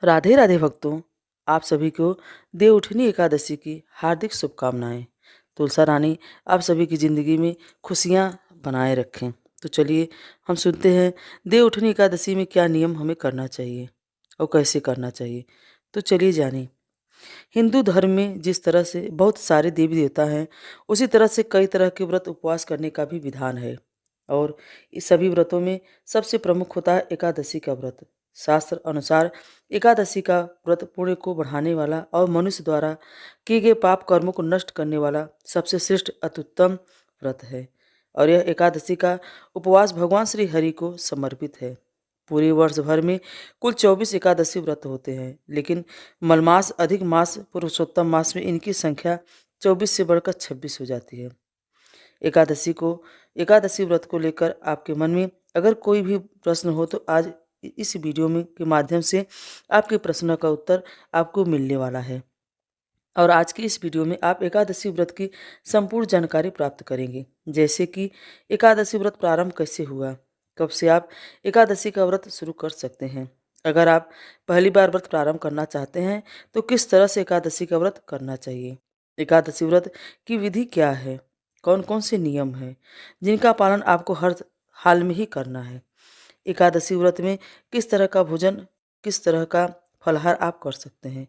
राधे राधे भक्तों, आप सभी को देवउठनी एकादशी की हार्दिक शुभकामनाएं। तुलसा रानी आप सभी की ज़िंदगी में खुशियां बनाए रखें। तो चलिए हम सुनते हैं देवउठनी एकादशी में क्या नियम हमें करना चाहिए और कैसे करना चाहिए। तो चलिए जानें। हिंदू धर्म में जिस तरह से बहुत सारे देवी देवता हैं, उसी तरह से कई तरह के व्रत उपवास करने का भी विधान है। और इस सभी व्रतों में सबसे प्रमुख होता है एकादशी का व्रत। शास्त्र अनुसार एकादशी का व्रत पुण्य को बढ़ाने वाला और मनुष्य द्वारा किए गए पाप कर्मों को नष्ट करने वाला सबसे श्रेष्ठ अत्युत्तम व्रत है। और यह एकादशी का उपवास भगवान श्री हरि को समर्पित है। पूरे वर्ष भर में कुल 24 एकादशी व्रत होते हैं, लेकिन मलमास अधिक मास पुरुषोत्तम मास में इनकी संख्या 24 से बढ़कर 26 हो जाती है। एकादशी व्रत को लेकर आपके मन में अगर कोई भी प्रश्न हो तो आज इस वीडियो में के माध्यम से आपके प्रश्नों का उत्तर आपको मिलने वाला है। और आज की इस वीडियो में आप एकादशी व्रत की संपूर्ण जानकारी प्राप्त करेंगे, जैसे कि एकादशी व्रत प्रारंभ कैसे हुआ, कब से आप एकादशी का व्रत शुरू कर सकते हैं, अगर आप पहली बार व्रत प्रारंभ करना चाहते हैं तो किस तरह से एकादशी का व्रत करना चाहिए, एकादशी व्रत की विधि क्या है, कौन कौन से नियम हैं जिनका पालन आपको हर हाल में ही करना है, एकादशी व्रत में किस तरह का भोजन, किस तरह का फलाहार आप कर सकते हैं,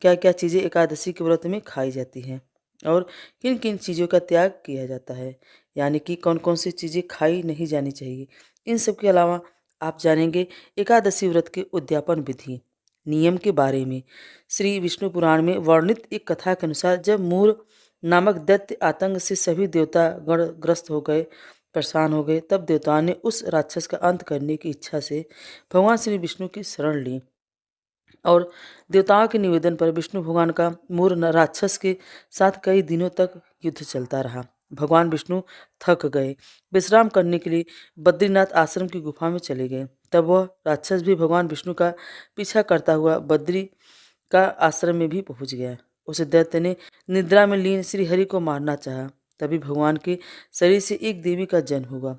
क्या-क्या चीज़ें एकादशी के व्रत में खाई जाती हैं और किन-किन चीज़ों का त्याग किया जाता है, यानी कि कौन-कौन सी चीज़ें खाई नहीं जानी चाहिए। इन सब के अलावा आप जानेंगे एकादशी व्रत के उद्यापन विधि, नियम के बारे में। श्री विष्णु पुराण में वर्णित एक कथा के अनुसार जब मूर नामक दैत्य आतंक से सभी देवता गण ग्रस्त हो गए, परेशान हो गए, तब देवताओं ने उस राक्षस का अंत करने की इच्छा से भगवान श्री विष्णु की शरण ली। और देवताओं के निवेदन पर विष्णु भगवान का राक्षस के साथ कई दिनों तक युद्ध चलता रहा। भगवान विष्णु थक गए, विश्राम करने के लिए बद्रीनाथ आश्रम की गुफा में चले गए। तब वह राक्षस भी भगवान विष्णु का पीछा करता हुआ बद्री का आश्रम में भी पहुंच गया। उस दैत्य ने निद्रा में लीन श्री हरि को मारना चाहा। तभी भगवान के शरीर से एक देवी का जन्म हुआ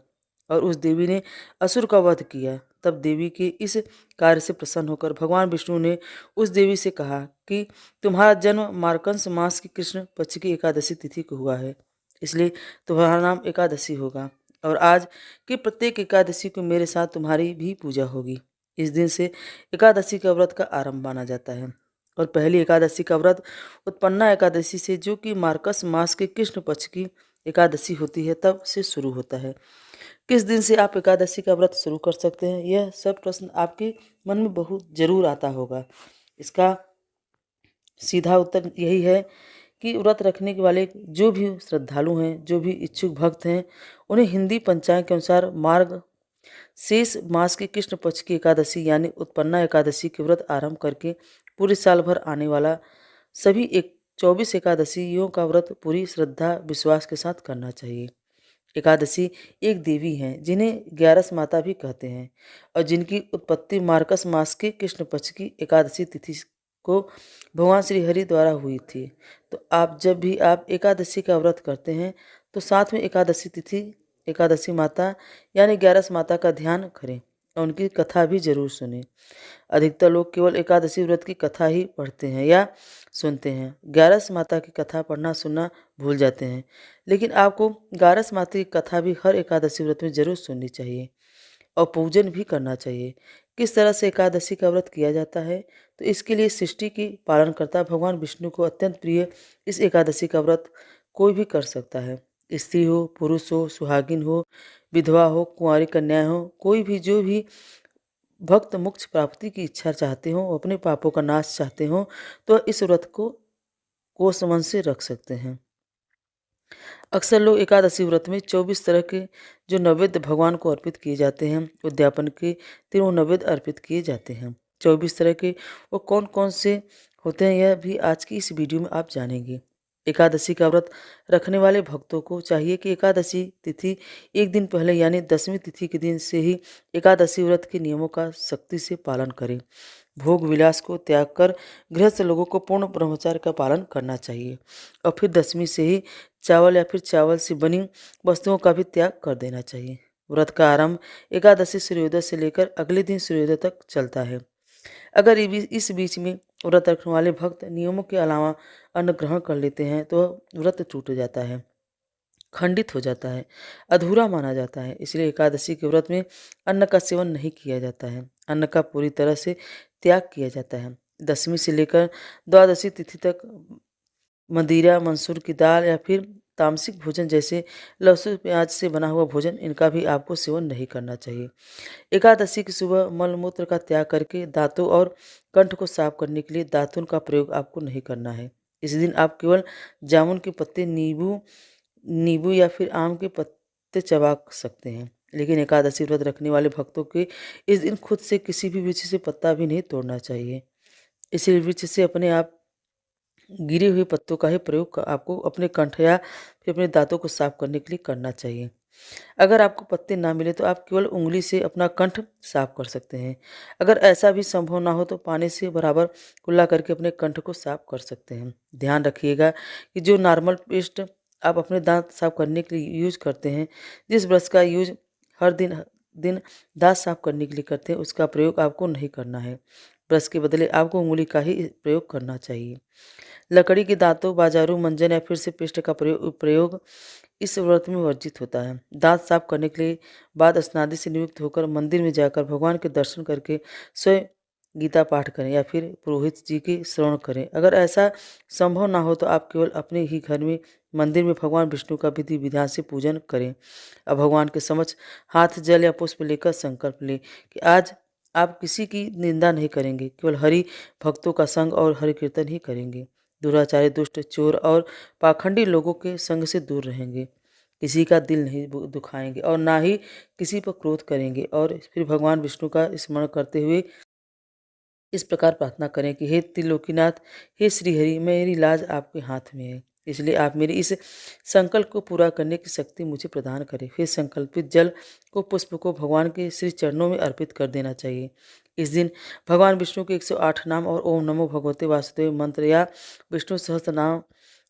और उस देवी ने असुर का वध किया। तब देवी के इस कार्य से प्रसन्न होकर भगवान विष्णु ने उस देवी से कहा कि तुम्हारा जन्म मार्कंस मास की कृष्ण पक्ष की एकादशी तिथि को हुआ है, इसलिए तुम्हारा नाम एकादशी होगा और आज की प्रत्येक एकादशी को मेरे साथ तुम्हारी भी पूजा होगी। इस दिन से एकादशी का व्रत का आरंभ माना जाता है और पहली एकादशी का व्रत उत्पन्ना एकादशी से, जो कि मार्कस मास के कृष्ण पक्ष की एकादशी होती है, तब से शुरू होता है। किस दिन से आप एकादशी का व्रत शुरू कर सकते हैं, यह सब प्रश्न आपके मन में बहुत जरूर आता होगा। इसका सीधा उत्तर यही है कि व्रत रखने के वाले जो भी श्रद्धालु हैं, जो भी इच्छुक भक्त हैं, उन्हें हिंदी पंचांग के अनुसार मार्ग शेष मास की कृष्ण पक्ष की एकादशी यानी उत्पन्ना एकादशी के व्रत आरंभ करके पूरे साल भर आने वाला सभी 24 एकादशियों का व्रत पूरी श्रद्धा विश्वास के साथ करना चाहिए। एकादशी एक देवी हैं जिन्हें ग्यारस माता भी कहते हैं और जिनकी उत्पत्ति मार्कस मास के कृष्ण पक्ष की एकादशी तिथि को भगवान श्री हरि द्वारा हुई थी। तो आप जब भी आप एकादशी का व्रत करते हैं तो साथ में एकादशी तिथि, एकादशी माता यानी ग्यारस माता का ध्यान करें और उनकी कथा भी जरूर सुनें। अधिकतर लोग केवल एकादशी व्रत की कथा ही पढ़ते हैं या सुनते हैं, ग्यारस माता की कथा पढ़ना सुनना भूल जाते हैं। लेकिन आपको ग्यारस माता की कथा भी हर एकादशी व्रत में जरूर सुननी चाहिए और पूजन भी करना चाहिए। किस तरह से एकादशी का व्रत किया जाता है, तो इसके लिए सृष्टि की पालनकर्ता भगवान विष्णु को अत्यंत प्रिय इस एकादशी का व्रत कोई भी कर सकता है। स्त्री हो, पुरुष हो, सुहागिन हो, विधवा हो, कुंवारी कन्या हो, कोई भी जो भी भक्त मोक्ष प्राप्ति की इच्छा चाहते हो, अपने पापों का नाश चाहते हो, तो इस व्रत को समझ से रख सकते हैं। अक्सर लोग एकादशी व्रत में 24 तरह के जो नैवेद्य भगवान को अर्पित किए जाते हैं, उद्यापन के तीनों नैवेद्य अर्पित किए जाते हैं। 24 तरह के वो कौन कौन से होते हैं, यह भी आज की इस वीडियो में आप जानेंगे। एकादशी का व्रत रखने वाले भक्तों को चाहिए कि एकादशी तिथि एक दिन पहले यानी 10वीं तिथि के दिन से ही एकादशी व्रत के नियमों का सख्ती से पालन करें। भोग विलास को त्याग कर गृहस्थ लोगों को पूर्ण ब्रह्मचार्य का पालन करना चाहिए और फिर 10वीं से ही चावल या फिर चावल से बनी वस्तुओं का भी त्याग कर देना चाहिए। व्रत का आरंभ एकादशी सूर्योदय से लेकर अगले दिन सूर्योदय तक चलता है। अगर इस बीच में व्रत रखने वाले भक्त नियमों के अलावा अन्न ग्रहण कर लेते हैं तो व्रत टूट जाता है, खंडित हो जाता है, अधूरा माना जाता है। इसलिए एकादशी के व्रत में अन्न का सेवन नहीं किया जाता है, अन्न का पूरी तरह से त्याग किया जाता है। दशमी से लेकर द्वादशी तिथि तक मदिरा, मसूर की दाल या फिर तामसिक भोजन जैसे लहसुन प्याज से बना हुआ भोजन, इनका भी आपको सेवन नहीं करना चाहिए। एकादशी की सुबह मल-मूत्र का त्याग करके दांतों और कंठ को साफ करने के लिए दातुन का प्रयोग आपको नहीं करना है। इस दिन आप केवल जामुन के पत्ते, नींबू नींबू या फिर आम के पत्ते चबा सकते हैं। लेकिन एकादशी व्रत रखने वाले भक्तों के इस दिन खुद से किसी भी वृक्ष से पत्ता भी नहीं तोड़ना चाहिए। इसी वृक्ष से अपने आप गिरे हुए पत्तों का ही प्रयोग आपको अपने कंठ या फिर अपने दांतों को साफ करने के लिए करना चाहिए। अगर आपको पत्ते ना मिले तो आप केवल उंगली से अपना कंठ साफ कर सकते हैं। अगर ऐसा भी संभव ना हो तो पानी से बराबर कुल्ला करके अपने कंठ को साफ कर सकते हैं। ध्यान रखिएगा कि जो नॉर्मल पेस्ट आप अपने दांत साफ करने के लिए यूज करते हैं, जिस ब्रश का यूज हर दिन दांत साफ करने के लिए करते हैं, उसका प्रयोग आपको नहीं करना है। ब्रश के बदले आपको उंगली का ही प्रयोग करना चाहिए। लकड़ी के दांतों, बाजारू मंजन या फिर से पेस्ट का प्रयोग इस व्रत में वर्जित होता है। दांत साफ करने के लिए बाद स्नादि से नियुक्त होकर मंदिर में जाकर भगवान के दर्शन करके स्वयं गीता पाठ करें या फिर पुरोहित जी के श्रवण करें। अगर ऐसा संभव ना हो तो आप केवल अपने ही घर में मंदिर में भगवान विष्णु का विधि विधान से पूजन करें। अब भगवान के समक्ष हाथ, जल या पुष्प लेकर संकल्प लें कि आज आप किसी की निंदा नहीं करेंगे, केवल हरि भक्तों का संग और हरि कीर्तन ही करेंगे। दुराचारी, दुष्ट, चोर और पाखंडी लोगों के संग से दूर रहेंगे। किसी का दिल नहीं दुखाएंगे और ना ही किसी पर क्रोध करेंगे। और फिर भगवान विष्णु का स्मरण करते हुए इस प्रकार प्रार्थना करें कि हे त्रिलोकीनाथ, हे श्रीहरि, मेरी लाज आपके हाथ में है, इसलिए आप मेरे इस संकल्प को पूरा करने की शक्ति मुझे प्रदान करें। फिर संकल्पित जल को, पुष्प को भगवान के श्री चरणों में अर्पित कर देना चाहिए। इस दिन भगवान विष्णु के 108 नाम और ओम नमो भगवते वासुदेव मंत्र या विष्णु सहस्त्र नाम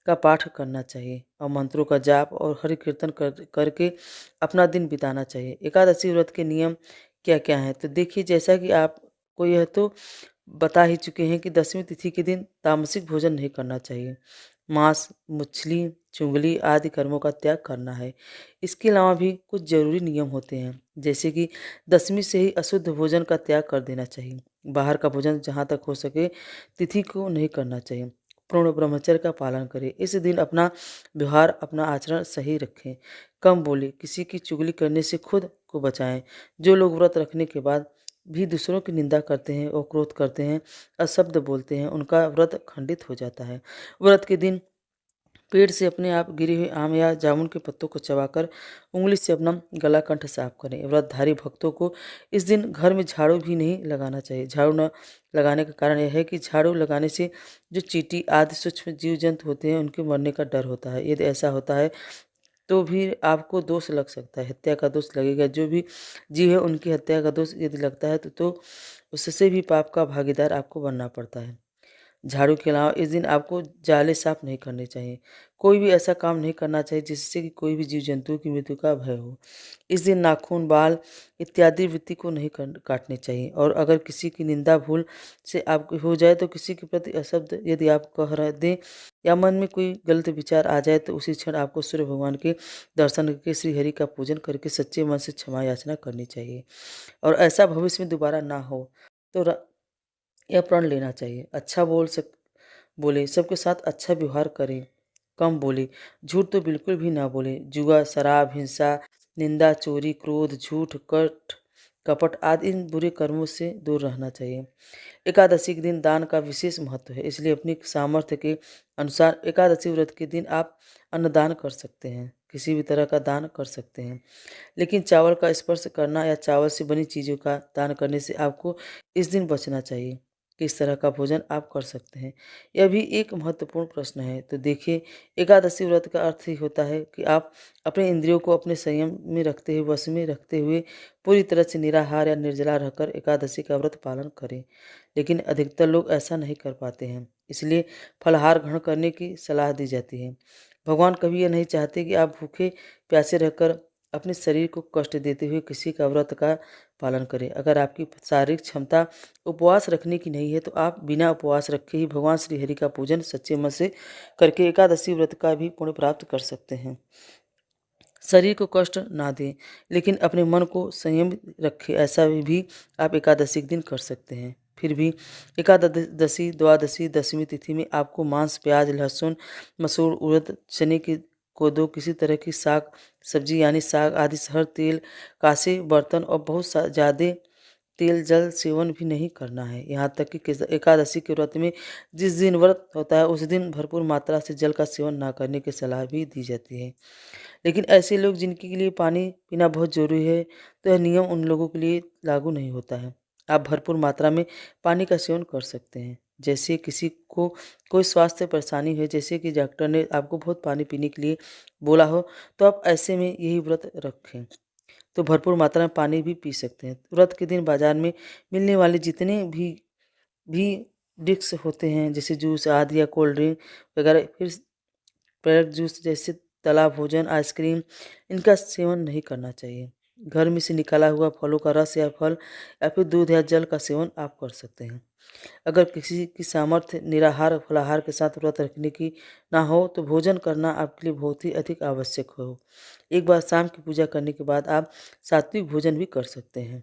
का पाठ करना चाहिए और मंत्रों का जाप और हरि कीर्तन करके अपना दिन बिताना चाहिए। एकादशी व्रत के नियम क्या क्या हैं तो देखिए, जैसा कि आपको यह तो बता ही चुके हैं कि दसवीं तिथि के दिन तामसिक भोजन नहीं करना चाहिए। मांस, मछली, चुंगली आदि कर्मों का त्याग करना है। इसके अलावा भी कुछ जरूरी नियम होते हैं, जैसे कि दसवीं से ही अशुद्ध भोजन का त्याग कर देना चाहिए। बाहर का भोजन जहाँ तक हो सके तिथि को नहीं करना चाहिए। पूर्ण ब्रह्मचर्य का पालन करें। इस दिन अपना व्यवहार, अपना आचरण सही रखें। कम बोले, किसी की चुगली करने से खुद को बचाएं। जो लोग व्रत रखने के बाद भी दूसरों की निंदा करते हैं और क्रोध करते हैं, अशब्द बोलते हैं, उनका व्रत खंडित हो जाता है। व्रत के दिन पेड़ से अपने आप गिरे हुए आम या जामुन के पत्तों को चबाकर उंगली से अपना गला, कंठ साफ करें। व्रतधारी भक्तों को इस दिन घर में झाड़ू भी नहीं लगाना चाहिए। झाड़ू न लगाने का कारण यह है कि झाड़ू लगाने से जो चींटी आदि सूक्ष्म जीव जंतु होते हैं, उनके मरने का डर होता है। यदि ऐसा होता है तो भी आपको दोष लग सकता है, हत्या का दोष लगेगा। जो भी जीव है उनकी हत्या का दोष यदि लगता है तो उससे भी पाप का भागीदार आपको बनना पड़ता है। झाड़ू के अलावा इस दिन आपको जाले साफ नहीं करने चाहिए। कोई भी ऐसा काम नहीं करना चाहिए जिससे कि कोई भी जीव जंतु की मृत्यु का भय हो। इस दिन नाखून, बाल इत्यादि वृत्ति को नहीं काटने चाहिए। और अगर किसी की निंदा भूल से आपको हो जाए तो किसी के प्रति अशब्द यदि आप कह दें या मन में कोई गलत विचार आ जाए तो उसी क्षण आपको सूर्य भगवान के दर्शन करके श्री हरि का पूजन करके सच्चे मन से क्षमा याचना करनी चाहिए। और ऐसा भविष्य में दोबारा ना हो तो यह प्रण लेना चाहिए। अच्छा बोले, सबके साथ अच्छा व्यवहार करें, कम बोले, झूठ तो बिल्कुल भी ना बोले। जुआ, शराब, हिंसा, निंदा, चोरी, क्रोध, झूठ, कपट आदि इन बुरे कर्मों से दूर रहना चाहिए। एकादशी के दिन दान का विशेष महत्व है, इसलिए अपनी सामर्थ्य के अनुसार एकादशी व्रत के दिन आप अन्नदान कर सकते हैं, किसी भी तरह का दान कर सकते हैं। लेकिन चावल का स्पर्श करना या चावल से बनी चीज़ों का दान करने से आपको इस दिन बचना चाहिए। किस तरह का भोजन आप कर सकते हैं, यह भी एक महत्वपूर्ण प्रश्न है। तो देखिए, एकादशी व्रत का अर्थ ही होता है कि आप अपने इंद्रियों को अपने संयम में रखते हुए, वश में रखते हुए पूरी तरह से निराहार या निर्जला रहकर एकादशी का व्रत पालन करें। लेकिन अधिकतर लोग ऐसा नहीं कर पाते हैं, इसलिए फलाहार ग्रहण करने की सलाह दी जाती है। भगवान कभी यह नहीं चाहते कि आप भूखे प्यासे रहकर अपने शरीर को कष्ट देते हुए किसी का व्रत का पालन करें। अगर आपकी शारीरिक क्षमता उपवास रखने की नहीं है तो आप बिना उपवास रखे ही भगवान श्री हरि का पूजन सच्चे मन से करके एकादशी व्रत का भी पुण्य प्राप्त कर सकते हैं। शरीर को कष्ट ना दें, लेकिन अपने मन को संयमित रखें। ऐसा भी आप एकादशी के दिन कर सकते हैं। फिर भी एकादशी, द्वादशी, दशमी तिथि में आपको मांस, प्याज, लहसुन, मसूर, उड़द, चने की कोदो, किसी तरह की साग सब्जी यानी साग आदि, हर तेल, कासे बर्तन और बहुत ज़्यादा तेल जल सेवन भी नहीं करना है। यहाँ तक कि एकादशी के व्रत में जिस दिन व्रत होता है उस दिन भरपूर मात्रा से जल का सेवन ना करने की सलाह भी दी जाती है। लेकिन ऐसे लोग जिनके लिए पानी पीना बहुत ज़रूरी है, तो यह नियम उन लोगों के लिए लागू नहीं होता है। आप भरपूर मात्रा में पानी का सेवन कर सकते हैं। जैसे किसी को कोई स्वास्थ्य परेशानी है, जैसे कि डॉक्टर ने आपको बहुत पानी पीने के लिए बोला हो, तो आप ऐसे में यही व्रत रखें तो भरपूर मात्रा में पानी भी पी सकते हैं। व्रत के दिन बाजार में मिलने वाले जितने भी ड्रिंक्स होते हैं, जैसे जूस आदि या कोल्ड ड्रिंक वगैरह, फिर प्रोडक्ट जूस जैसे तला भोजन, आइसक्रीम, इनका सेवन नहीं करना चाहिए। घर में से निकाला हुआ फलों का रस या फल या फिर दूध या जल का सेवन आप कर सकते हैं। अगर किसी की सामर्थ्य निराहार फलाहार के साथ व्रत रखने की ना हो तो भोजन करना आपके लिए बहुत ही अधिक आवश्यक हो। एक बार शाम की पूजा करने के बाद आप सात्विक भोजन भी कर सकते हैं।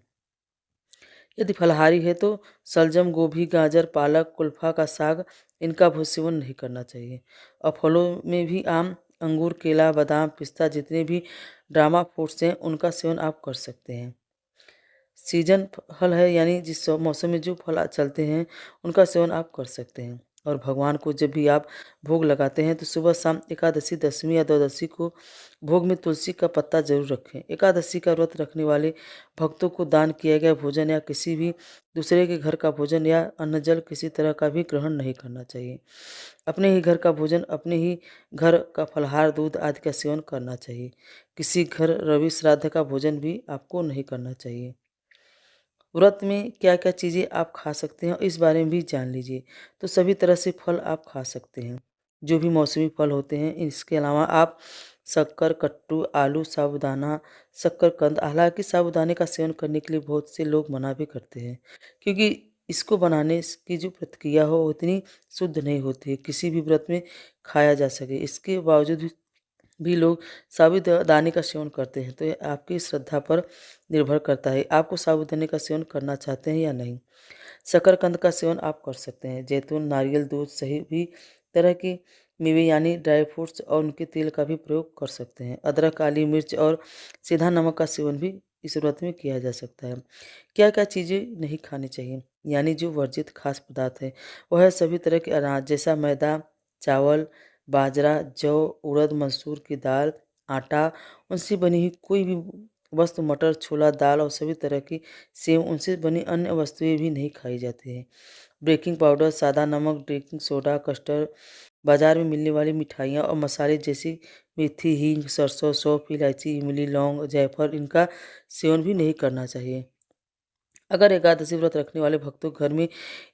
यदि फलाहारी है तो शलजम, गोभी, गाजर, पालक, कुल्फा का साग, इनका सेवन नहीं करना चाहिए। और फलों में भी आम, अंगूर, केला, बादाम, पिस्ता, जितने भी ड्रामा फ्रूट्स हैं उनका सेवन आप कर सकते हैं। सीजन फल है यानी जिस मौसम में जो फल चलते हैं उनका सेवन आप कर सकते हैं। और भगवान को जब भी आप भोग लगाते हैं तो सुबह शाम एकादशी, दशमी या द्वादशी को भोग में तुलसी का पत्ता जरूर रखें। एकादशी का व्रत रखने वाले भक्तों को दान किया गया भोजन या किसी भी दूसरे के घर का भोजन या अन्न जल किसी तरह का भी ग्रहण नहीं करना चाहिए। अपने ही घर का भोजन, अपने ही घर का फलाहार, दूध आदि का सेवन करना चाहिए। किसी घर रवि श्राद्ध का भोजन भी आपको नहीं करना चाहिए। व्रत में क्या क्या चीज़ें आप खा सकते हैं इस बारे में भी जान लीजिए। तो सभी तरह से फल आप खा सकते हैं, जो भी मौसमी फल होते हैं। इसके अलावा आप शक्कर, कट्टू, आलू, साबूदाना, शक्करकंद, हालांकि साबूदाने का सेवन करने के लिए बहुत से लोग मना भी करते हैं, क्योंकि इसको बनाने की जो प्रक्रिया हो वो उतनी शुद्ध नहीं होती है किसी भी व्रत में खाया जा सके। इसके बावजूद भी लोग साबूदाने का सेवन करते हैं, तो ये आपकी श्रद्धा पर निर्भर करता है, आपको साबूदाने का सेवन करना चाहते हैं या नहीं। शकरकंद का सेवन आप कर सकते हैं। जैतून, नारियल, दूध सही भी तरह के मेवे यानी ड्राई फ्रूट्स और उनके तेल का भी प्रयोग कर सकते हैं। अदरक, काली मिर्च और सीधा नमक का सेवन भी इस व्रत में किया जा सकता है। क्या क्या चीज़ें नहीं खानी चाहिए, यानी जो वर्जित खास पदार्थ है, वह है सभी तरह के अनाज जैसा मैदा, चावल, बाजरा, जौ, उड़द, मसूर की दाल, आटा, उनसे बनी हुई कोई भी वस्तु, मटर, छोला, दाल और सभी तरह की सेव, उनसे बनी अन्य वस्तुएं भी नहीं खाई जाती हैं। बेकिंग पाउडर, सादा नमक, बेकिंग सोडा, कस्टर्ड, बाजार में मिलने वाली मिठाइयाँ और मसाले जैसी मेथी, हींग, सरसों, सौंफ, इलायची, इमली, लौंग, जायफल, इनका सेवन भी नहीं करना चाहिए। अगर एकादशी व्रत रखने वाले भक्तों के घर में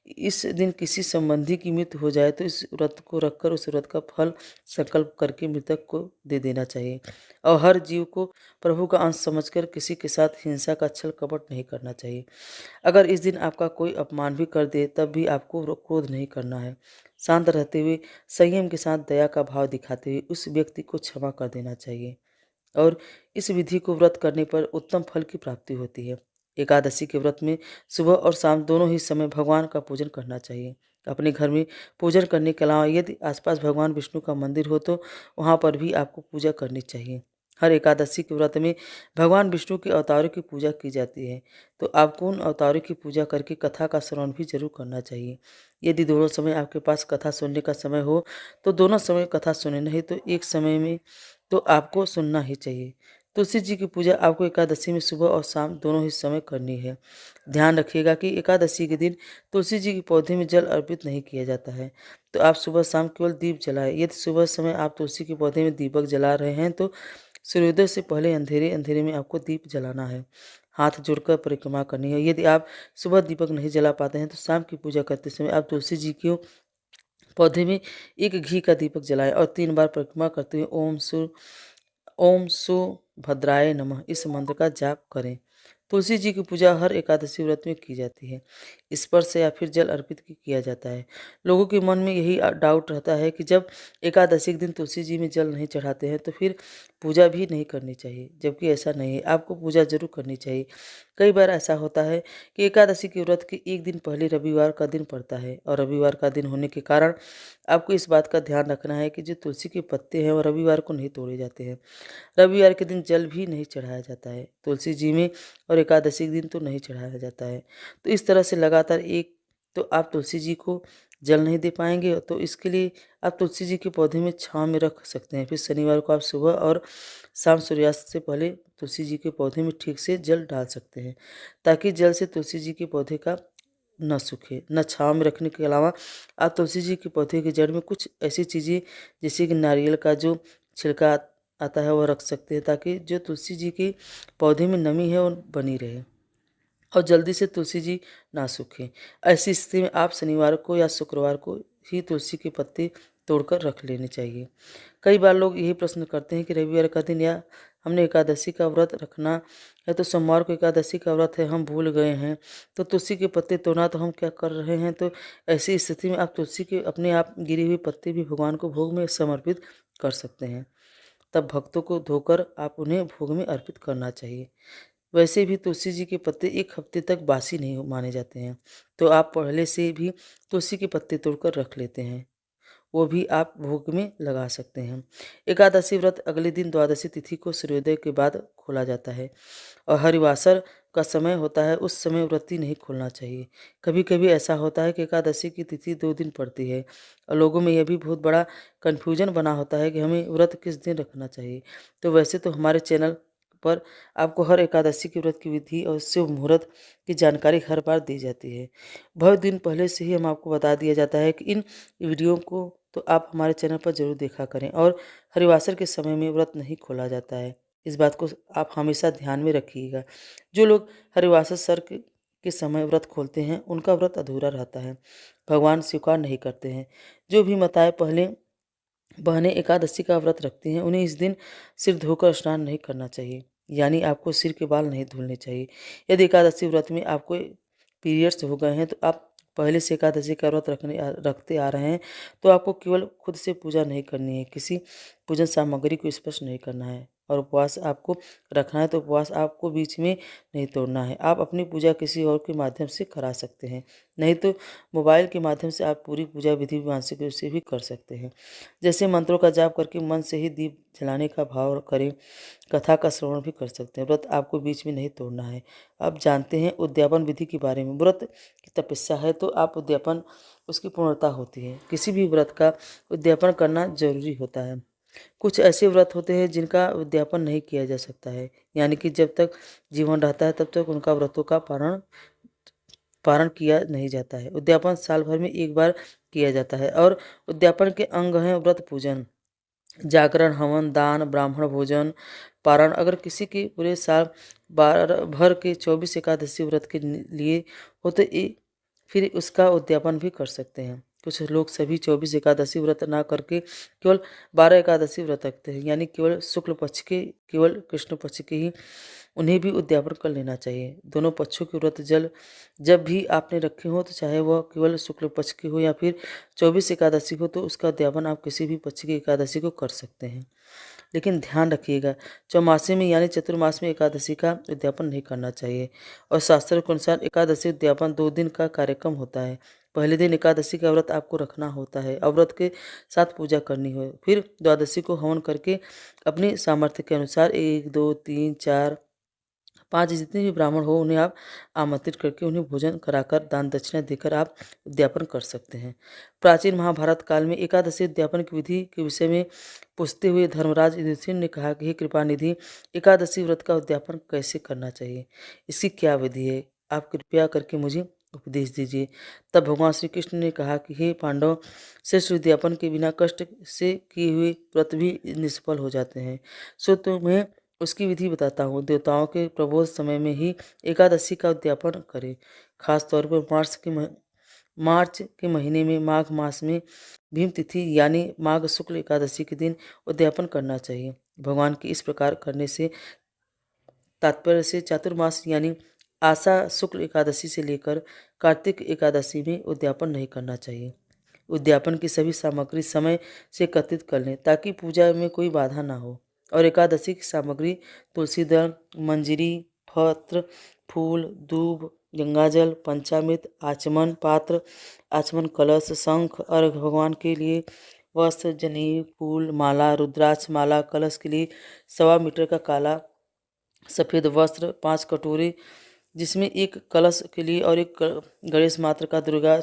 इस दिन किसी संबंधी की मृत्यु हो जाए तो इस व्रत को रखकर उस व्रत का फल संकल्प करके मृतक को दे देना चाहिए। और हर जीव को प्रभु का अंश समझकर किसी के साथ हिंसा का छल कपट नहीं करना चाहिए। अगर इस दिन आपका कोई अपमान भी कर दे तब भी आपको क्रोध नहीं करना है। शांत रहते हुए संयम के साथ दया का भाव दिखाते हुए उस व्यक्ति को क्षमा कर देना चाहिए। और इस विधि को व्रत करने पर उत्तम फल की प्राप्ति होती है। एकादशी के व्रत में सुबह और शाम दोनों ही समय भगवान का पूजन करना चाहिए। अपने घर में पूजन करने के अलावा यदि आसपास भगवान विष्णु का मंदिर हो तो वहाँ पर भी आपको पूजा करनी चाहिए। हर एकादशी के व्रत में भगवान विष्णु के अवतारों की पूजा की जाती है, तो आपको उन अवतारों की पूजा करके कथा का श्रवण भी जरूर करना चाहिए। यदि दोनों समय आपके पास कथा सुनने का समय हो तो दोनों समय कथा सुने, नहीं तो एक समय में तो आपको सुनना ही चाहिए। तुलसी जी की पूजा आपको एकादशी में सुबह और शाम दोनों ही समय करनी है। ध्यान रखिएगा कि एकादशी के दिन तुलसी जी के पौधे में जल अर्पित नहीं किया जाता है, तो आप सुबह शाम केवल दीप जलाएं। यदि सुबह समय आप तुलसी के पौधे में दीपक जला रहे हैं तो सूर्योदय से पहले अंधेरे अंधेरे में आपको दीप जलाना है, हाथ जोड़कर परिक्रमा करनी है। यदि आप सुबह दीपक नहीं जला पाते हैं तो शाम की पूजा करते समय आप तुलसी जी के पौधे में एक घी का दीपक जलाएं और 3 बार परिक्रमा करते हुए ओम सूर्य ओम सुभद्राय नमः इस मंत्र का जाप करें। तुलसी जी की पूजा हर एकादशी व्रत में की जाती है। स्पर्श या फिर जल अर्पित किया जाता है। लोगों के मन में यही डाउट रहता है कि जब एकादशी के दिन तुलसी जी में जल नहीं चढ़ाते हैं तो फिर पूजा भी नहीं करनी चाहिए, जबकि ऐसा नहीं है, आपको पूजा जरूर करनी चाहिए। कई बार ऐसा होता है कि एकादशी के व्रत के एक दिन पहले रविवार का दिन पड़ता है और रविवार का दिन होने के कारण आपको इस बात का ध्यान रखना है कि जो तुलसी के पत्ते हैं वो रविवार को नहीं तोड़े जाते हैं। रविवार के दिन जल भी नहीं चढ़ाया जाता है तुलसी जी में, और एकादशी के दिन तो नहीं चढ़ाया जाता है। तो इस तरह से लगातार एक तो आप तुलसी जी को जल नहीं दे पाएंगे, तो इसके लिए आप तुलसी जी के पौधे में छांव में रख सकते हैं। फिर शनिवार को आप सुबह और शाम सूर्यास्त से पहले तुलसी जी के पौधे में ठीक से जल डाल सकते हैं, ताकि जल से तुलसी जी के पौधे का न सूखे। न छांव में रखने के अलावा आप तुलसी जी के पौधे की जड़ में कुछ ऐसी चीज़ें जैसे कि नारियल का जो छिलका आता है वो रख सकते हैं, ताकि जो तुलसी जी के पौधे में नमी है वो बनी रहे और जल्दी से तुलसी जी ना सूखे। ऐसी स्थिति में आप शनिवार को या शुक्रवार को ही तुलसी के पत्ते तोड़कर रख लेने चाहिए। कई बार लोग यही प्रश्न करते हैं कि रविवार का दिन या हमने एकादशी का व्रत रखना है तो सोमवार को एकादशी का व्रत है, हम भूल गए हैं, तो तुलसी के पत्ते तोड़ना तो हम क्या कर रहे हैं। तो ऐसी स्थिति में आप तुलसी के अपने आप गिरे हुए पत्ते भी भगवान को भोग में समर्पित कर सकते हैं। तब भक्तों को धोकर आप उन्हें भोग में अर्पित करना चाहिए। वैसे भी तुलसी जी के पत्ते एक हफ्ते तक बासी नहीं माने जाते हैं, तो आप पहले से भी तुलसी के पत्ते तोड़कर रख लेते हैं, वो भी आप भोग में लगा सकते हैं। एकादशी व्रत अगले दिन द्वादशी तिथि को सूर्योदय के बाद खोला जाता है और हरिवासर का समय होता है, उस समय व्रती नहीं खोलना चाहिए। कभी कभी ऐसा होता है कि एकादशी की तिथि 2 दिन पड़ती है और लोगों में यह भी बहुत बड़ा कन्फ्यूजन बना होता है कि हमें व्रत किस दिन रखना चाहिए। तो वैसे तो हमारे चैनल पर आपको हर एकादशी के व्रत की विधि और शुभ मुहूर्त की जानकारी हर बार दी जाती है। बहुत दिन पहले से ही हम आपको बता दिया जाता है कि इन वीडियो को तो आप हमारे चैनल पर जरूर देखा करें, और हरिवासर के समय में व्रत नहीं खोला जाता है, इस बात को आप हमेशा ध्यान में रखिएगा। जो लोग हरिवासर सर के समय व्रत खोलते हैं उनका व्रत अधूरा रहता है, भगवान स्वीकार नहीं करते हैं। जो भी माताएं पहले बहनें एकादशी का व्रत रखती हैं उन्हें इस दिन सिर धोकर स्नान नहीं करना चाहिए, यानी आपको सिर के बाल नहीं धुलने चाहिए। यदि एकादशी व्रत में आपको पीरियड्स हो गए हैं तो आप पहले से एकादशी का व्रत रखते आ रहे हैं, तो आपको केवल खुद से पूजा नहीं करनी है, किसी पूजन सामग्री को स्पर्श नहीं करना है, और उपवास आपको रखना है तो उपवास आपको बीच में नहीं तोड़ना है। आप अपनी पूजा किसी और के माध्यम से करा सकते हैं, नहीं तो मोबाइल के माध्यम से आप पूरी पूजा विधि मानसिक रूप से भी कर सकते हैं। जैसे मंत्रों का जाप करके मन से ही दीप जलाने का भाव करें, कथा का श्रवण भी कर सकते हैं। व्रत आपको बीच में नहीं तोड़ना है। आप जानते हैं उद्यापन विधि के बारे में, व्रत की तपस्या है तो आप उद्यापन उसकी पूर्णता होती है। किसी भी व्रत का उद्यापन करना जरूरी होता है। कुछ ऐसे व्रत होते हैं जिनका उद्यापन नहीं किया जा सकता है, यानी कि जब तक जीवन रहता है तब तक उनका व्रतों का पारण पारण किया नहीं जाता है। उद्यापन साल भर में एक बार किया जाता है और उद्यापन के अंग हैं व्रत पूजन, जागरण, हवन, दान, ब्राह्मण भोजन, पारण। अगर किसी के पूरे साल भर के 24 एकादशी व्रत के लिए हो तो फिर उसका उद्यापन भी कर सकते हैं। कुछ लोग सभी 24 एकादशी व्रत ना करके केवल 12 एकादशी व्रत रखते हैं, यानी केवल शुक्ल पक्ष के, केवल कृष्ण पक्ष के ही, उन्हें भी उद्यापन कर लेना चाहिए। दोनों पक्षों के व्रत जब भी आपने रखे हो, तो चाहे वह केवल शुक्ल पक्ष की हो या फिर 24 एकादशी हो, तो उसका उद्यापन आप किसी भी पक्ष की एकादशी को कर सकते हैं। लेकिन ध्यान रखिएगा, चौमासे में यानी चतुर्मास में एकादशी का उद्यापन नहीं करना चाहिए। और शास्त्रों के अनुसार एकादशी उद्यापन 2 दिन का कार्यक्रम होता है। पहले दिन एकादशी का व्रत आपको रखना होता है और व्रत के साथ पूजा करनी हो। फिर द्वादशी को हवन करके अपनी सामर्थ्य के अनुसार 1, 2, 3, 4, 5 जितने भी ब्राह्मण हो उन्हें आप आमंत्रित करके उन्हें भोजन कराकर दान दक्षिणा देकर आप उद्यापन कर सकते हैं। प्राचीन महाभारत काल में एकादशी उद्यापन की विधि के विषय में पूछते हुए धर्मराज युधिष्ठिर ने कहा कि हे कृपानिधि, एकादशी व्रत का उद्यापन कैसे करना चाहिए, इसकी क्या विधि है, आप कृपया करके मुझे उपदेश दीजिए। तब भगवान श्री कृष्ण ने कहा कि हे पांडव, श्रेष्ठ उद्यापन के बिना कष्ट से किए हुए व्रत भी निष्फल हो जाते हैं। सो तुम्हें उसकी विधि बताता हूँ। देवताओं के प्रबोध समय में ही एकादशी का उद्यापन करें। खास तौर पर मार्च के महीने में माघ मास में भीम तिथि यानी माघ शुक्ल एकादशी के दिन उद्यापन करना चाहिए। भगवान के इस प्रकार करने से तात्पर्य से चातुर्मास यानी आशा शुक्ल एकादशी से लेकर कार्तिक एकादशी में उद्यापन नहीं करना चाहिए। उद्यापन की सभी सामग्री समय से एकत्रित कर लें ताकि पूजा में कोई बाधा ना हो। और एकादशी की सामग्री तुलसी दल, मंजरी, पत्र, फूल, दूब, गंगाजल, पंचामृत, आचमन पात्र, आचमन कलश, शंख, अर्घ भगवान के लिए वस्त्र, जनेऊ, फूल, माला, रुद्राक्ष माला, कलश के लिए 1.25 मीटर का काला सफ़ेद वस्त्र, 5 कटोरे जिसमें एक कलश के लिए और एक गणेश मात्र का, दुर्गा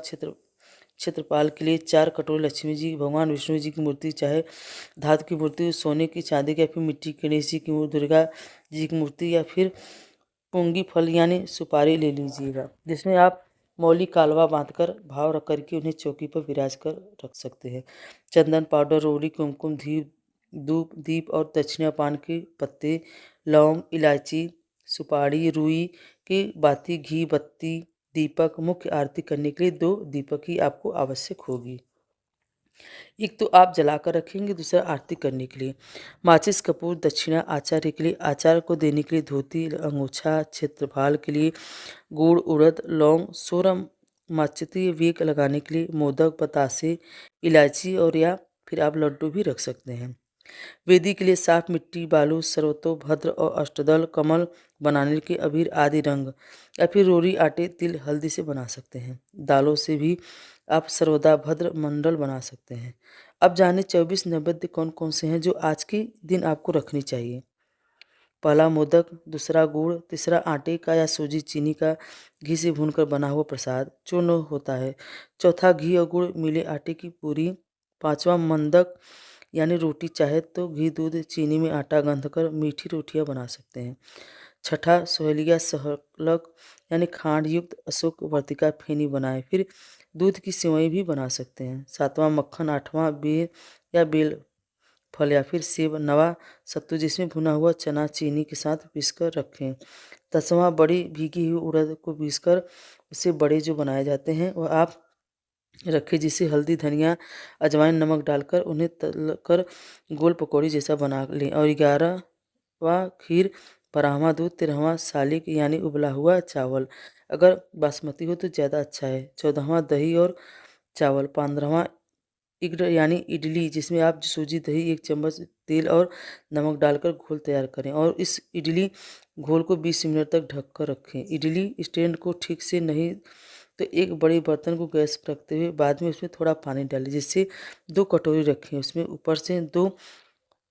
क्षेत्रपाल के लिए 4 कटोरे, लक्ष्मी जी, भगवान विष्णु जी की मूर्ति, चाहे धातु की मूर्ति, सोने की, चांदी की या फिर मिट्टी की, गणेश जी की मूर्ति, दुर्गा जी की मूर्ति या फिर पुंगी फल यानी सुपारी ले लीजिएगा, जिसमें आप मौली कालवा बांधकर भाव रख करके उन्हें चौकी पर विराज कर रख सकते हैं। चंदन पाउडर, रोड़ी, कुमकुम, धूप, दीप और दक्षिणा पान के पत्ते, लौंग, इलायची, सुपारी, रुई की बाती, घी, बत्ती, दीपक। मुख्य आरती करने के लिए 2 दीपक ही आपको आवश्यक होगी। एक तो आप जलाकर रखेंगे, दूसरा आरती करने के लिए। माचिस, कपूर, दक्षिणा आचार्य के लिए, आचार्य को देने के लिए धोती, अंगोछा, क्षेत्रफाल के लिए गुड़, उड़द, लौंग, सोरम, माचिती, वेक लगाने के लिए मोदक, बतासे, इलायची और या फिर आप लड्डू भी रख सकते हैं। वेदी के लिए साफ मिट्टी, बालू, सरवतो, भद्र और अष्टदल कमल बनाने के अबीर आदि रंग या फिर रोरी, आटे, तिल, हल्दी से बना सकते हैं। दालों से भी आप सर्वदा भद्र मंडल बना सकते हैं। अब जाने 24 नैवेद्य कौन कौन से हैं जो आज के दिन आपको रखनी चाहिए। पहला मोदक, दूसरा गुड़, तीसरा आटे का या सूजी चीनी का घी से भूनकर बना हुआ प्रसाद चूर्ण होता है। चौथा घी और गुड़ मिले आटे की पूरी। पांचवा मंदक यानी रोटी, चाहे तो घी, दूध, चीनी में आटा गंथ कर मीठी रोटियां बना सकते हैं। छठा सोहलिया सहलक यानी खांड युक्त अशोक वर्तिका फेनी बनाए, फिर दूध की सेवई भी बना सकते हैं। सातवां मक्खन। आठवां बेर या बेल फल या फिर सेब, नवा सत्तू जिसमें भुना हुआ चना चीनी के साथ पीसकर रखें। 10वां बड़ी भीगी हुई उड़द को पीसकर उससे बड़े जो बनाए जाते हैं वह आप रखें, जिसे हल्दी, धनिया, अजवाइन, नमक डालकर उन्हें तलकर गोल पकौड़ी जैसा बना लें। और 11वां खीर, 12वां दूध, 13वां सालिक यानी उबला हुआ चावल, अगर बासमती हो तो ज़्यादा अच्छा है। 14वां दही और चावल। 15वां इग्ड यानी इडली, जिसमें आप सूजी, दही, 1 चम्मच तेल और नमक डालकर घोल तैयार करें और इस इडली घोल को 20 मिनट तक ढक कर रखें। इडली स्टैंड को ठीक से नहीं तो एक बड़े बर्तन को गैस पर रखते हुए बाद में उसमें थोड़ा पानी डालें, जिससे 2 कटोरी रखें। उसमें ऊपर से 2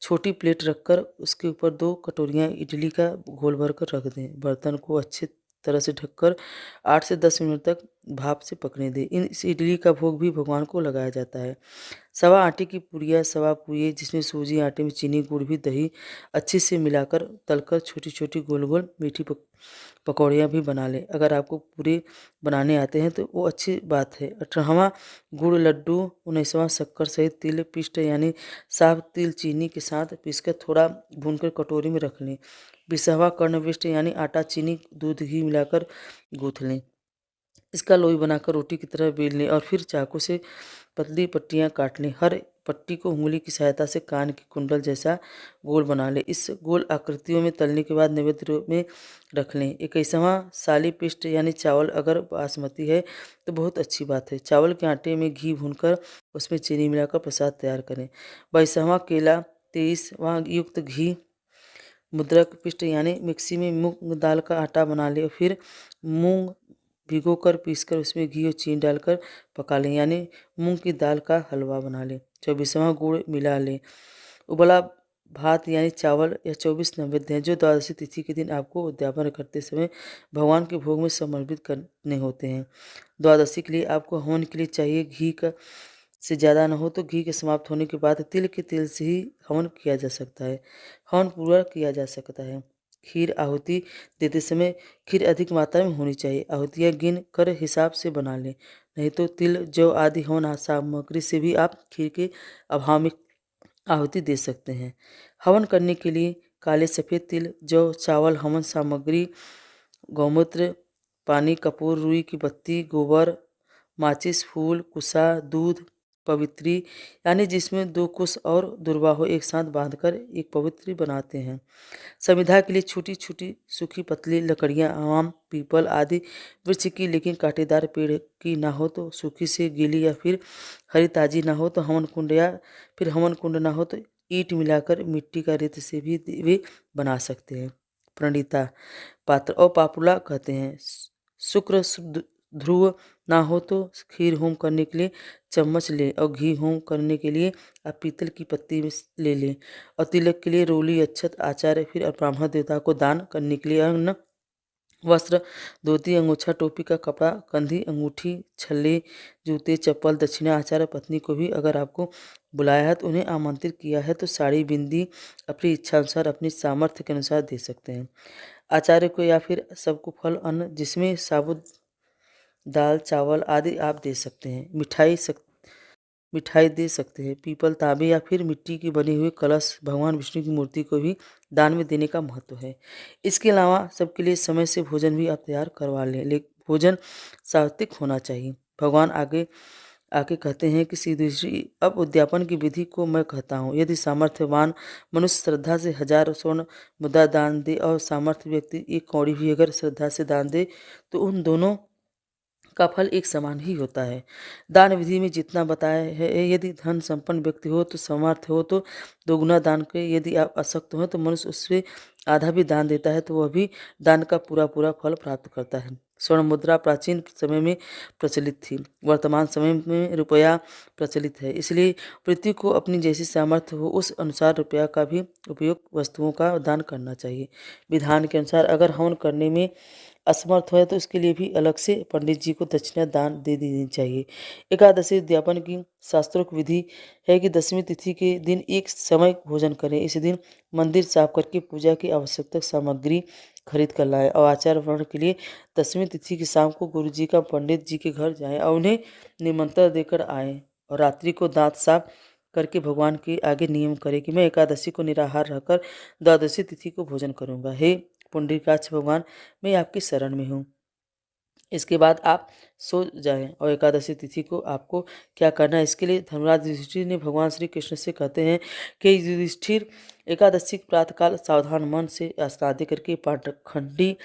छोटी प्लेट रखकर उसके ऊपर 2 कटोरियाँ इडली का घोल भर कर रख दें। बर्तन को अच्छे तरह से ढककर 8 से 10 मिनट तक भाप से पकने दें। इस इडली का भोग भी भगवान को लगाया जाता है। सवा आटे की पुड़िया, सवा पुए जिसमें सूजी, आटे में चीनी, गुड़ भी, दही अच्छे से मिलाकर तलकर छोटी छोटी गोल गोल मीठी पकौड़ियाँ भी बना लें। अगर आपको पूरे बनाने आते हैं तो वो अच्छी बात है। 18वां गुड़ लड्डू। 19वां शक्कर सहित तिल पिष्ट यानी साफ तिल चीनी के साथ पीसकर थोड़ा भूनकर कटोरी में रख लें। 20वां कर्णविष्ट यानी आटा, चीनी, दूध, घी मिलाकर गूँथ लें। इसका लोई बनाकर रोटी की तरह बेल लें और फिर चाकू से पतली पट्टियाँ काट लें। हर पट्टी को उंगली की सहायता से कान की कुंडल जैसा गोल बना लें। इस गोल आकृतियों में तलने के बाद नैवेद्य रूप में रख लें। 21वां साली पिष्ट यानी चावल, अगर बासमती है तो बहुत अच्छी बात है। चावल के आटे में घी भूनकर उसमें चीनी मिलाकर प्रसाद तैयार करें। 22वां केला। 23वां युक्त घी मुद्रक पिष्ट यानी मिक्सी में मूंग दाल का आटा बना लें और फिर मूंग भिगोकर पीसकर उसमें घी और चीनी डालकर पका लें, यानी मूंग की दाल का हलवा बना लें। 24वां गुड़ मिला लें। उबला भात यानी चावल या 24 नैवेद्य हैं जो द्वादशी तिथि के दिन आपको उद्यापन करते समय भगवान के भोग में समर्पित करने होते हैं। द्वादशी के लिए आपको हवन के लिए चाहिए घी का से ज़्यादा न हो तो घी के समाप्त होने के बाद तिल के तेल से ही हवन किया जा सकता है। हवन पूरा किया जा सकता है। खीर आहुति देते समय खीर अधिक मात्रा में होनी चाहिए। आहुतियाँ गिन कर हिसाब से बना लें, नहीं तो तिल, जौ आदि हवन सामग्री से भी आप खीर के अभाव में आहुति दे सकते हैं। हवन करने के लिए काले सफ़ेद तिल, जौ, चावल, हवन सामग्री, गौमूत्र, पानी, कपूर, रुई की पत्ती, गोबर, माचिस, फूल, कुसा, दूध, पवित्री, यानी जिसमें दो कुश और दुर्बाहु एक साथ बांधकर एक पवित्री बनाते हैं। संविधा के लिए छोटी छोटी सूखी पतली लकड़ियां आम, पीपल आदि वृक्ष की, लेकिन कांटेदार पेड़ की ना हो तो सूखी से गीली, या फिर हरी ताजी ना हो तो हवन कुंड, या फिर हवन कुंड ना हो तो ईंट मिलाकर मिट्टी का रेत से भी वे बना सकते हैं। प्रणीता पात्र और पापुला कहते हैं। शुक्र ध्रुव ना हो तो खीर होम करने के लिए चम्मच लें, और घी होम करने के लिए आप पीतल की पत्ती ले लें, और तिलक के लिए रोली, अक्षत, आचार्य, फिर ब्राह्मण देवता को दान करने के लिए अन्न, वस्त्र, धोती, अंगोछा, टोपी का कपड़ा, कंधी, अंगूठी, छल्ले, जूते, चप्पल, दक्षिणा, आचार्य पत्नी को भी अगर आपको बुलाया है तो उन्हें आमंत्रित किया है तो साड़ी, बिंदी अपनी इच्छा अनुसार अपनी सामर्थ्य के अनुसार दे सकते हैं। आचार्य को या फिर सबको फल, अन्न जिसमें साबुत दाल, चावल आदि आप दे सकते हैं। मिठाई दे सकते हैं। पीपल, तांबे या फिर मिट्टी की बनी हुई कलश, भगवान विष्णु की मूर्ति को भी दान में देने का महत्व है। इसके अलावा सबके लिए समय से भोजन भी आप तैयार करवा लें, लेकिन भोजन सात्विक होना चाहिए। भगवान आगे आके कहते हैं कि श्री अब उद्यापन की विधि को मैं कहता हूँ। यदि सामर्थ्यवान मनुष्य श्रद्धा से 1000 स्वर्ण मुद्रा दान दे और सामर्थ्य व्यक्ति 1 कौड़ी भी अगर श्रद्धा से दान दे तो उन दोनों का फल एक समान ही होता है। दान विधि में जितना बताया है, यदि धन संपन्न व्यक्ति हो तो सामर्थ्य हो तो दोगुना दान के, यदि आप अशक्त हो तो मनुष्य उससे आधा भी दान देता है तो वह भी दान का पूरा पूरा फल प्राप्त करता है। स्वर्ण मुद्रा प्राचीन समय में प्रचलित थी, वर्तमान समय में रुपया प्रचलित है, इसलिए पृथ्वी को अपनी जैसी सामर्थ्य हो उस अनुसार रुपया का भी उपयोग वस्तुओं का दान करना चाहिए। विधान के अनुसार अगर हवन करने में असमर्थ है तो इसके लिए भी अलग से पंडित जी को दक्षिणा दान दे देनी चाहिए। एकादशी उद्यापन की शास्त्रोक्त विधि है कि 10वीं तिथि के दिन एक समय भोजन करें। इस दिन मंदिर साफ करके पूजा की आवश्यक सामग्री खरीद कर लाएं, और आचार्य वर्ण के लिए 10वीं तिथि की शाम को गुरु जी का पंडित जी के घर जाएं और उन्हें निमंत्रण देकर आएं, और रात्रि को दांत साफ करके भगवान के आगे नियम करें कि मैं एकादशी को निराहार रहकर द्वादशी तिथि को भोजन करूंगा। हे पुंडरीकाक्ष भगवान, मैं आपकी शरण में हूँ। इसके बाद आप सो जाएं, और एकादशी तिथि को आपको क्या करना है इसके लिए धर्मराज युधिष्ठिर ने भगवान श्री कृष्ण से कहते हैं कि युधिष्ठिर, एकादशी के प्रातःकाल सावधान मन से स्नान करके पाखंडी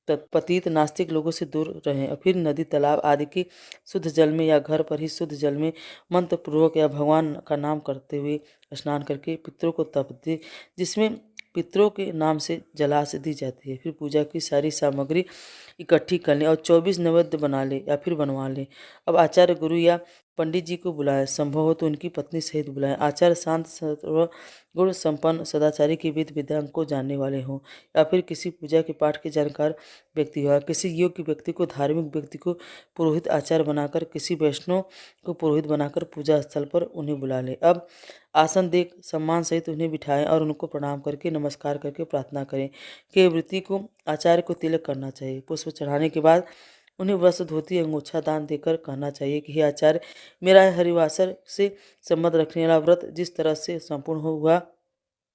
पतित नास्तिक लोगों से दूर रहें, और फिर नदी, तालाब आदि के शुद्ध जल में या घर पर ही शुद्ध जल में मंत्र पूर्वक या भगवान का नाम करते हुए स्नान करके पितरों को तप दे, जिसमें पितरों के नाम से जलाशय दी जाती है। फिर पूजा की सारी सामग्री इकट्ठी कर लें और 24 नैवेद्य बना लें या फिर बनवा लें। अब आचार्य, गुरु या पंडित जी को बुलाएं, संभव हो तो उनकी पत्नी सहित बुलाएं। आचार्य शांत, गुण संपन्न, सदाचारी की विधि विधान को जानने वाले हों, या फिर किसी पूजा के पाठ के जानकार व्यक्ति हो, किसी योग्य व्यक्ति को, धार्मिक व्यक्ति को पुरोहित आचार्य बनाकर, किसी वैष्णव को पुरोहित बनाकर पूजा स्थल पर उन्हें बुला लें। अब आसन देख सम्मान सहित उन्हें बिठाएं और उनको प्रणाम करके नमस्कार करके प्रार्थना करें कि वृत्ति को आचार्य को तिलक करना चाहिए। पुष्प चढ़ाने के बाद उन्हें वस्त्र, धोती, अंगोछा दान देकर कहना चाहिए कि हे आचार्य, मेरा हरिवासर से संबंध रखने वाला व्रत जिस तरह से संपूर्ण हुआ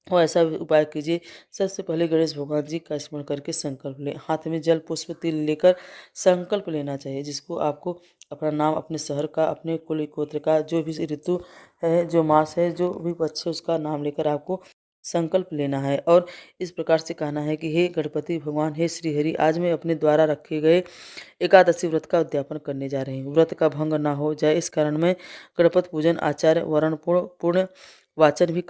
और ऐसा उपाय कीजिए। सबसे पहले गणेश भगवान जी का स्मरण करके संकल्प लें। हाथ में जल, पुष्प, तिल लेकर संकल्प लेना चाहिए, जिसको आपको अपना नाम, अपने शहर का, अपने कुल गोत्र का, जो भी ऋतु है, जो मास है, जो भी पक्ष है, उसका नाम लेकर आपको संकल्प लेना है। और इस प्रकार से कहना है कि हे गणपति भगवान, हे श्री हरि, आज मैं अपने द्वारा रखे गए एकादशी व्रत का उद्यापन करने जा रही हूँ। व्रत का भंग ना हो जाए इस कारण मैं गणपति पूजन, आचार्य वर्ण पूर्ण वाचन भी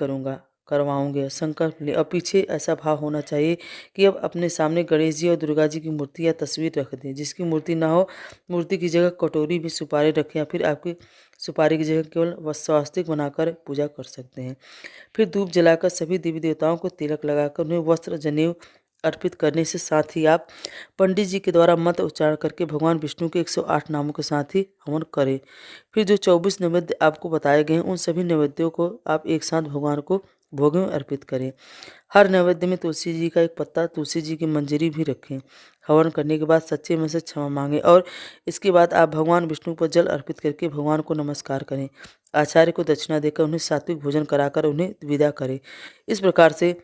करवाऊंगे। संकल्प ले। और पीछे ऐसा भाव होना चाहिए कि अब अपने सामने गणेश जी और दुर्गा जी की मूर्ति या तस्वीर रख दें। जिसकी मूर्ति ना हो, मूर्ति की जगह कटोरी भी सुपारी रखें, या फिर आपकी सुपारी की जगह केवल स्वास्तिक बनाकर पूजा कर सकते हैं। फिर धूप जलाकर सभी देवी देवताओं को तिलक लगाकर उन्हें वस्त्र, जनेऊ अर्पित करने से साथ ही आप पंडित जी के द्वारा मंत्र उच्चारण करके भगवान विष्णु के 108 नामों के साथ ही हवन करें। फिर जो 24 नैवेद्य आपको बताए गए हैं उन सभी नैवेद्यों को आप एक साथ भगवान को भोग में अर्पित करें। हर नैवेद्य में तुलसी जी का एक पत्ता, तुलसी जी की मंजरी भी रखें। हवन करने के बाद सच्चे मन से क्षमा मांगे, और इसके बाद आप भगवान विष्णु पर जल अर्पित करके भगवान को नमस्कार करें। आचार्य को दक्षिणा देकर उन्हें सात्विक भोजन कराकर उन्हें विदा करें। इस प्रकार से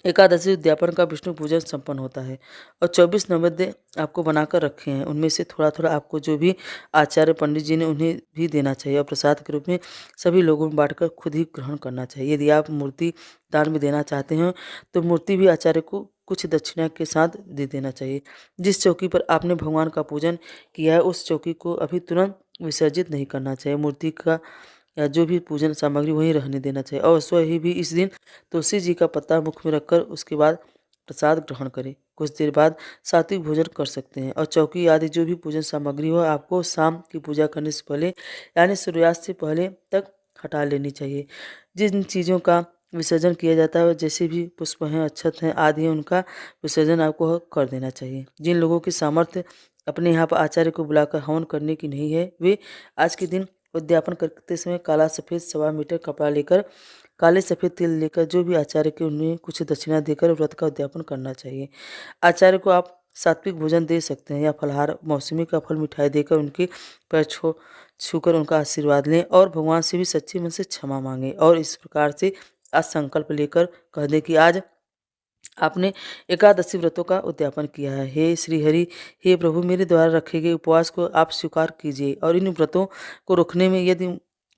एकादशी उद्यापन का विष्णु पूजन संपन्न होता है और 24 नैवेद्य आपको बनाकर रखे हैं। उनमें से थोड़ा-थोड़ा आपको जो भी आचार्य पंडित जी ने उन्हें भी देना चाहिए और प्रसाद के रूप में सभी लोगों में बाँटकर खुद ही ग्रहण करना चाहिए। यदि आप मूर्ति दान में देना चाहते हैं, तो मूर्ति भी आचार्य को कुछ दक्षिणा के साथ दे देना चाहिए। जिस चौकी पर आपने भगवान का पूजन किया है, उस चौकी को अभी तुरंत विसर्जित नहीं करना चाहिए। मूर्ति का या जो भी पूजन सामग्री वहीं रहने देना चाहिए और स्वयं ही भी इस दिन तुलसी जी का पत्ता मुख में रखकर उसके बाद प्रसाद ग्रहण करें। कुछ देर बाद सात्विक भोजन कर सकते हैं और चौकी आदि जो भी पूजन सामग्री हो आपको शाम की पूजा करने से पहले यानी सूर्यास्त से पहले तक हटा लेनी चाहिए। जिन चीज़ों का विसर्जन किया जाता है जैसे भी पुष्प हैं, अक्षत हैं आदि हैं, उनका विसर्जन आपको कर देना चाहिए। जिन लोगों की सामर्थ्य अपने यहाँ पर आचार्य को बुलाकर हवन करने की नहीं है, वे आज के दिन उद्यापन करते समय काला सफ़ेद 1.25 मीटर कपड़ा लेकर काले सफ़ेद तिल लेकर जो भी आचार्य के उन्हें कुछ दक्षिणा देकर व्रत का उद्यापन करना चाहिए। आचार्य को आप सात्विक भोजन दे सकते हैं या फलाहार, मौसमी का फल, मिठाई देकर उनके पैर छूकर उनका आशीर्वाद लें और भगवान से भी सच्चे मन से क्षमा मांगें और इस प्रकार से आज संकल्प लेकर कह दें कि आज आपने एकादशी व्रतों का उद्यापन किया है। हे श्री हरि, हे प्रभु, मेरे द्वारा रखे गए उपवास को आप स्वीकार कीजिए और इन व्रतों को रोकने में यदि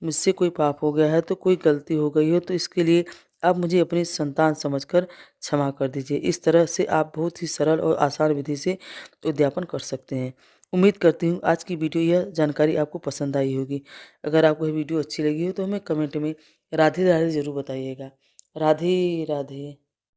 मुझसे कोई पाप हो गया है, तो कोई गलती हो गई हो, तो इसके लिए आप मुझे अपनी संतान समझकर क्षमा कर दीजिए। इस तरह से आप बहुत ही सरल और आसान विधि से उद्यापन कर सकते हैं। उम्मीद करती हूँ आज की वीडियो यह जानकारी आपको पसंद आई होगी। अगर आपको ये वीडियो अच्छी लगी हो तो हमें कमेंट में राधे राधे ज़रूर बताइएगा। राधे राधे।